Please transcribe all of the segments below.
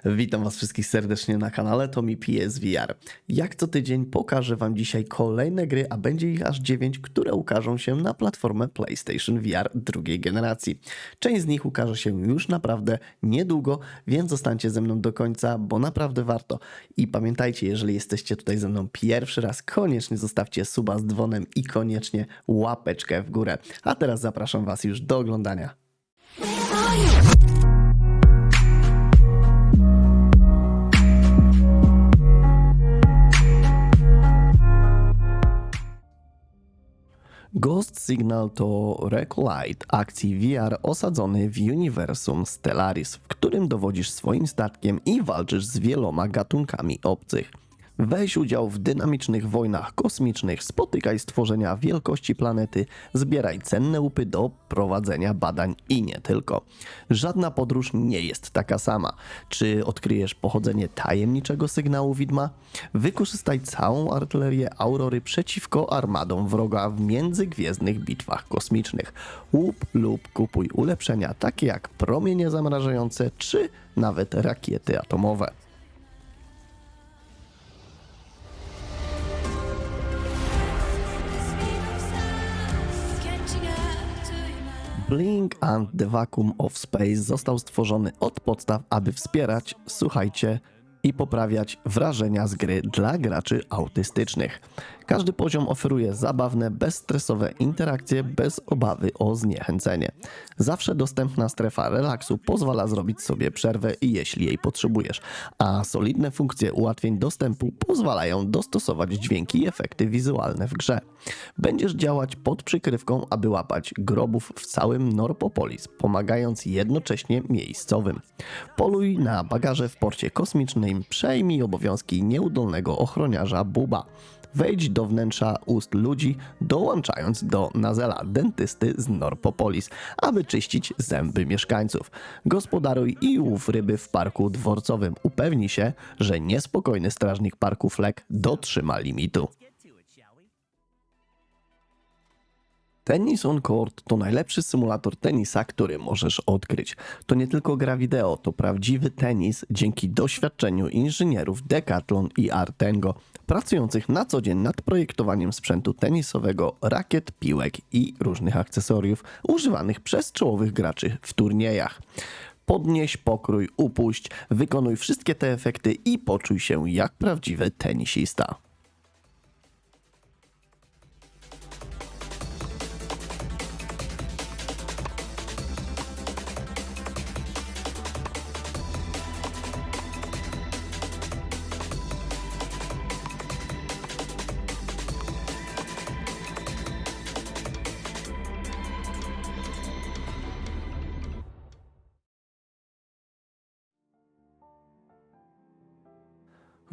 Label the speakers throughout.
Speaker 1: Witam Was wszystkich serdecznie na kanale Tommy PSVR. Jak co tydzień pokażę Wam dzisiaj kolejne gry, a będzie ich aż 9, które ukażą się na platformę PlayStation VR drugiej generacji. Część z nich ukaże się już naprawdę niedługo, więc zostańcie ze mną do końca, bo naprawdę warto. I pamiętajcie, jeżeli jesteście tutaj ze mną pierwszy raz, koniecznie zostawcie suba z dzwonem i koniecznie łapeczkę w górę. A teraz zapraszam Was już do oglądania. Ghost Signal to Recollite akcji VR osadzony w uniwersum Stellaris, w którym dowodzisz swoim statkiem i walczysz z wieloma gatunkami obcych. Weź udział w dynamicznych wojnach kosmicznych, spotykaj stworzenia wielkości planety, zbieraj cenne łupy do prowadzenia badań i nie tylko. Żadna podróż nie jest taka sama. Czy odkryjesz pochodzenie tajemniczego sygnału widma? Wykorzystaj całą artylerię Aurory przeciwko armadom wroga w międzygwiezdnych bitwach kosmicznych. Łup lub kupuj ulepszenia takie jak promienie zamrażające czy nawet rakiety atomowe. Blink and the Vacuum of Space został stworzony od podstaw, aby wspierać, słuchajcie, i poprawiać wrażenia z gry dla graczy autystycznych. Każdy poziom oferuje zabawne, bezstresowe interakcje bez obawy o zniechęcenie. Zawsze dostępna strefa relaksu pozwala zrobić sobie przerwę, jeśli jej potrzebujesz, a solidne funkcje ułatwień dostępu pozwalają dostosować dźwięki i efekty wizualne w grze. Będziesz działać pod przykrywką, aby łapać grobów w całym Norpopolis, pomagając jednocześnie miejscowym. Poluj na bagaże w porcie kosmicznym, przejmij obowiązki nieudolnego ochroniarza Buba. Wejdź do wnętrza ust ludzi, dołączając do Nazela, dentysty z Norpopolis, aby czyścić zęby mieszkańców. Gospodaruj i łów ryby w parku dworcowym. Upewnij się, że niespokojny strażnik parku Fleck dotrzyma limitu. Tennis on Court to najlepszy symulator tenisa, który możesz odkryć. To nie tylko gra wideo, to prawdziwy tenis dzięki doświadczeniu inżynierów Decathlon i Artengo, pracujących na co dzień nad projektowaniem sprzętu tenisowego, rakiet, piłek i różnych akcesoriów używanych przez czołowych graczy w turniejach. Podnieś, pokrój, upuść, wykonuj wszystkie te efekty i poczuj się jak prawdziwy tenisista.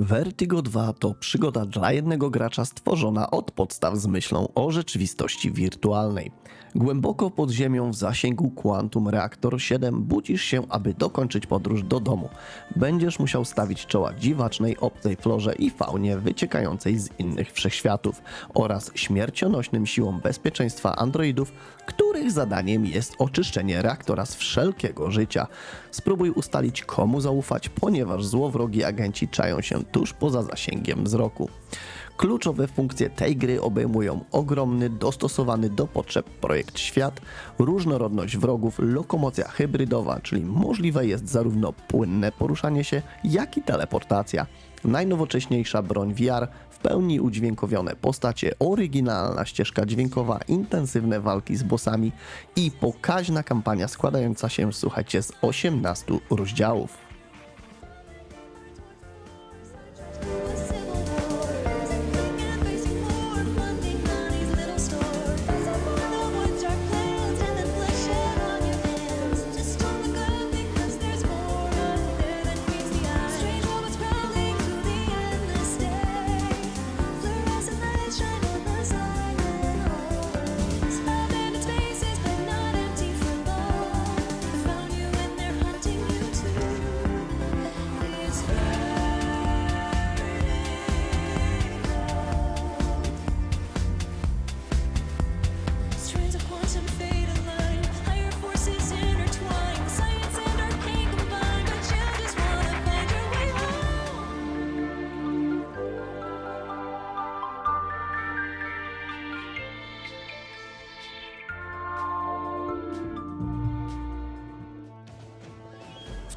Speaker 1: Vertigo 2 to przygoda dla jednego gracza stworzona od podstaw z myślą o rzeczywistości wirtualnej. Głęboko pod ziemią w zasięgu Quantum Reactor 7 budzisz się, aby dokończyć podróż do domu. Będziesz musiał stawić czoła dziwacznej, obcej florze i faunie wyciekającej z innych wszechświatów oraz śmiercionośnym siłom bezpieczeństwa androidów, których zadaniem jest oczyszczenie reaktora z wszelkiego życia. Spróbuj ustalić, komu zaufać, ponieważ złowrogi agenci czają się tuż poza zasięgiem wzroku. Kluczowe funkcje tej gry obejmują ogromny, dostosowany do potrzeb projekt świat, różnorodność wrogów, lokomocja hybrydowa, czyli możliwe jest zarówno płynne poruszanie się, jak i teleportacja. Najnowocześniejsza broń VR, w pełni udźwiękowione postacie, oryginalna ścieżka dźwiękowa, intensywne walki z bossami i pokaźna kampania składająca się, słuchajcie, z 18 rozdziałów.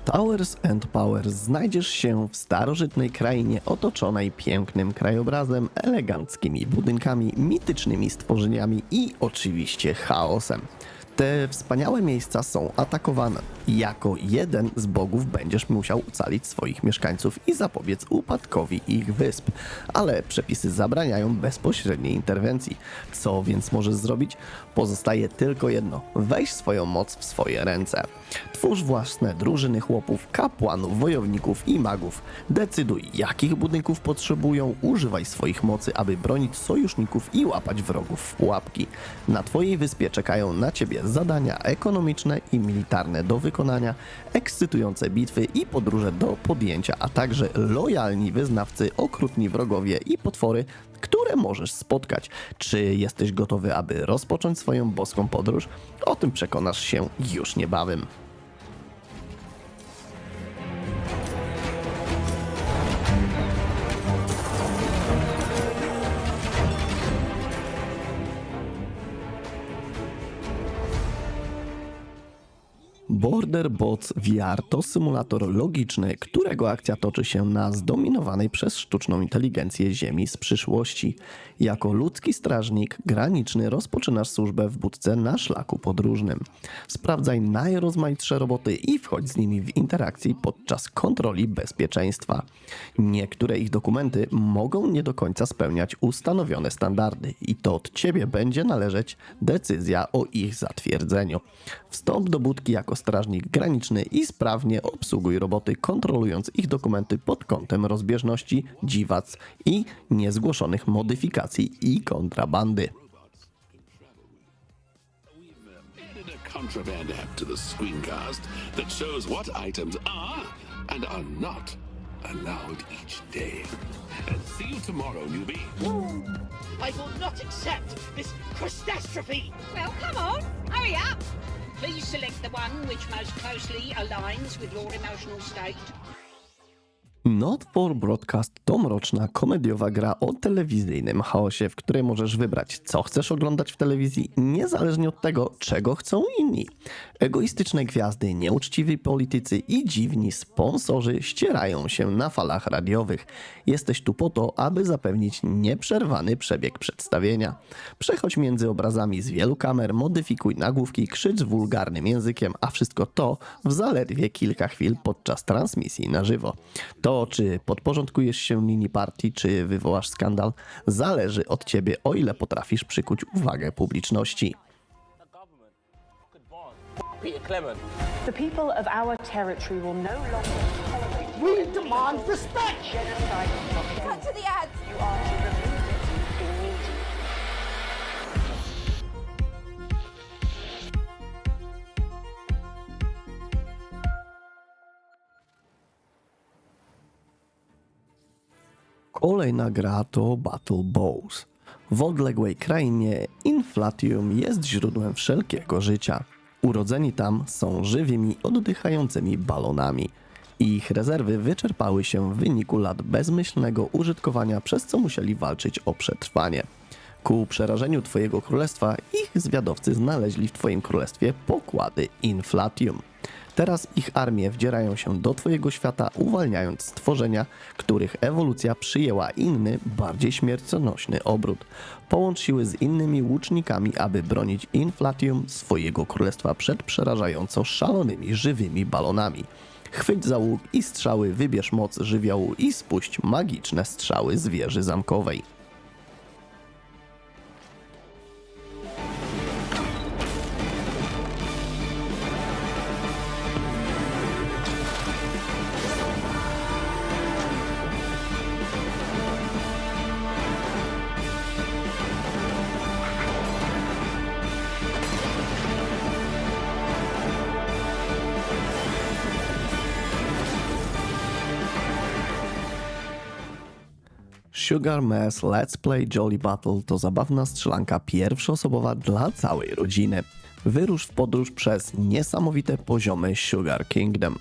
Speaker 1: Towers and Powers znajdziesz się w starożytnej krainie otoczonej pięknym krajobrazem, eleganckimi budynkami, mitycznymi stworzeniami i oczywiście chaosem. Te wspaniałe miejsca są atakowane. Jako jeden z bogów będziesz musiał ocalić swoich mieszkańców i zapobiec upadkowi ich wysp, ale przepisy zabraniają bezpośredniej interwencji. Co więc możesz zrobić? Pozostaje tylko jedno: weź swoją moc w swoje ręce. Twórz własne drużyny chłopów, kapłanów, wojowników i magów. Decyduj, jakich budynków potrzebują, używaj swoich mocy, aby bronić sojuszników i łapać wrogów w pułapki. Na twojej wyspie czekają na ciebie zadania ekonomiczne i militarne do wykonania, ekscytujące bitwy i podróże do podjęcia, a także lojalni wyznawcy, okrutni wrogowie i potwory, które możesz spotkać. Czy jesteś gotowy, aby rozpocząć swoją boską podróż? O tym przekonasz się już niebawem. Border Bots VR to symulator logiczny, którego akcja toczy się na zdominowanej przez sztuczną inteligencję Ziemi z przyszłości. Jako ludzki strażnik graniczny rozpoczynasz służbę w budce na szlaku podróżnym. Sprawdzaj najrozmaitsze roboty i wchodź z nimi w interakcji podczas kontroli bezpieczeństwa. Niektóre ich dokumenty mogą nie do końca spełniać ustanowione standardy i to od Ciebie będzie należeć decyzja o ich zatwierdzeniu. Wstąp do budki jako strażnik graniczny i sprawnie obsługuj roboty, kontrolując ich dokumenty pod kątem rozbieżności, dziwac i niezgłoszonych modyfikacji i kontrabandy.
Speaker 2: Added a contraband app to the screencast that shows what items are and are not allowed each day. And see you tomorrow, newbie.
Speaker 3: I will not accept this catastrophe!
Speaker 4: Well, come on, hurry up. Please select the one which most closely aligns with your emotional state.
Speaker 1: Not for Broadcast to mroczna, komediowa gra o telewizyjnym chaosie, w której możesz wybrać, co chcesz oglądać w telewizji, niezależnie od tego, czego chcą inni. Egoistyczne gwiazdy, nieuczciwi politycy i dziwni sponsorzy ścierają się na falach radiowych. Jesteś tu po to, aby zapewnić nieprzerwany przebieg przedstawienia. Przechodź między obrazami z wielu kamer, modyfikuj nagłówki, krzycz wulgarnym językiem, a wszystko to w zaledwie kilka chwil podczas transmisji na żywo. To, czy podporządkujesz się linii partii, czy wywołasz skandal, zależy od ciebie, o ile potrafisz przykuć uwagę publiczności.
Speaker 5: Peter Clement.
Speaker 6: The people of our territory will no longer tolerate
Speaker 3: We demand respect!
Speaker 6: genocide and blockade.
Speaker 7: Cut to the ads!
Speaker 6: You are to remove it immediately.
Speaker 1: Kolejna gra to Battle Bows. W odległej krainie Inflatium jest źródłem wszelkiego życia. Urodzeni tam są żywymi, oddychającymi balonami. Ich rezerwy wyczerpały się w wyniku lat bezmyślnego użytkowania, przez co musieli walczyć o przetrwanie. Ku przerażeniu Twojego królestwa ich zwiadowcy znaleźli w Twoim królestwie pokłady Inflatium. Teraz ich armie wdzierają się do Twojego świata, uwalniając stworzenia, których ewolucja przyjęła inny, bardziej śmiercionośny obrót. Połącz siły z innymi łucznikami, aby bronić Inflatium swojego królestwa przed przerażająco szalonymi, żywymi balonami. Chwyć za łuk i strzały, wybierz moc żywiołu i spuść magiczne strzały z wieży zamkowej. Sugar Mass Let's Play Jolly Battle to zabawna strzelanka pierwszoosobowa dla całej rodziny. Wyrusz w podróż przez niesamowite poziomy Sugar Kingdom.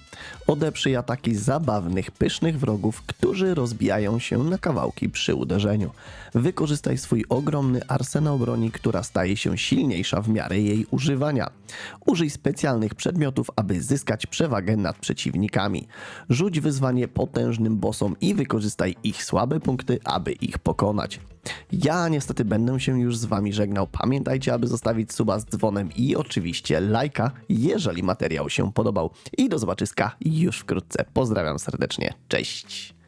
Speaker 1: Odeprzyj ataki zabawnych, pysznych wrogów, którzy rozbijają się na kawałki przy uderzeniu. Wykorzystaj swój ogromny arsenał broni, która staje się silniejsza w miarę jej używania. Użyj specjalnych przedmiotów, aby zyskać przewagę nad przeciwnikami. Rzuć wyzwanie potężnym bossom i wykorzystaj ich słabe punkty, aby ich pokonać. Ja niestety będę się już z wami żegnał. Pamiętajcie, aby zostawić suba z dzwonem i oczywiście lajka, jeżeli materiał się podobał. I do zobaczyska już wkrótce. Pozdrawiam serdecznie. Cześć!